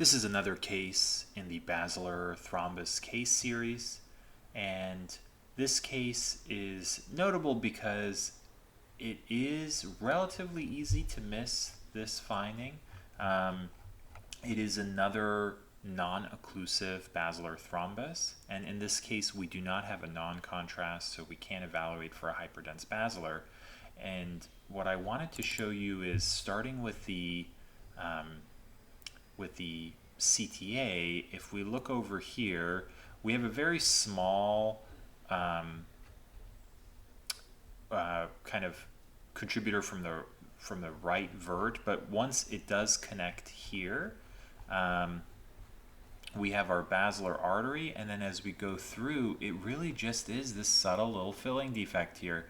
This is another case in the Basilar thrombus case series, and this case is notable because it is relatively easy to miss this finding. It is another non-occlusive basilar thrombus, and in this case we do not have a non-contrast, so we can't evaluate for a hyperdense basilar. And what I wanted to show you is starting with the CTA. If we look over here, we have a very small kind of contributor from the right vert, but once it does connect here, we have our basilar artery, and then as we go through, it really just is this subtle little filling defect here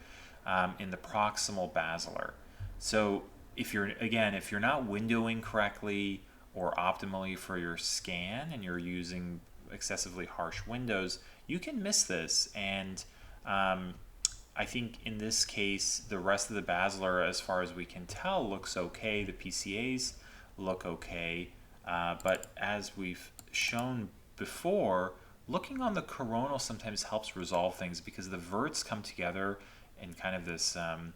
in the proximal basilar. So if you're not windowing correctly or optimally for your scan and you're using excessively harsh windows, you can miss this. And I think in this case, the rest of the basilar, as far as we can tell, looks okay. The PCAs look okay. But as we've shown before, looking on the coronal sometimes helps resolve things because the verts come together in kind of this, kind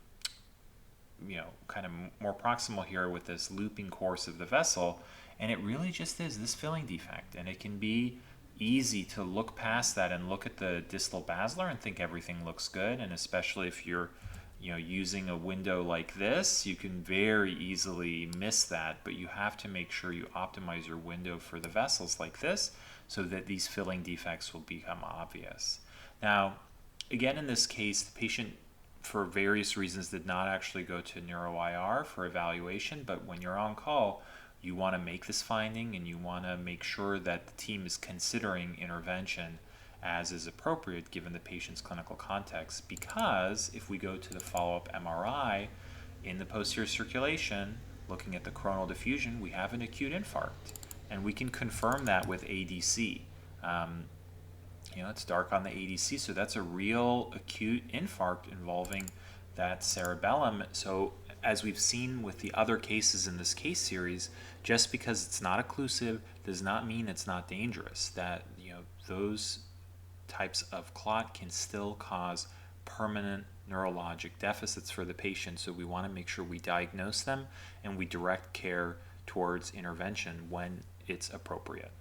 of more proximal here with this looping course of the vessel. And it really just is this filling defect. And it can be easy to look past that and look at the distal basilar and think everything looks good. And especially if you're using a window like this, you can very easily miss that, but you have to make sure you optimize your window for the vessels like this so that these filling defects will become obvious. Now, again, in this case, the patient, for various reasons, did not actually go to neuro-IR for evaluation, but when you're on call, you want to make this finding and you want to make sure that the team is considering intervention as is appropriate given the patient's clinical context, because if we go to the follow-up MRI in the posterior circulation, looking at the coronal diffusion, we have an acute infarct, and we can confirm that with ADC. It's dark on the ADC, so that's a real acute infarct involving that cerebellum. So as we've seen with the other cases in this case series, just because it's not occlusive does not mean it's not dangerous. That those types of clot can still cause permanent neurologic deficits for the patient, so we want to make sure we diagnose them and we direct care towards intervention when it's appropriate.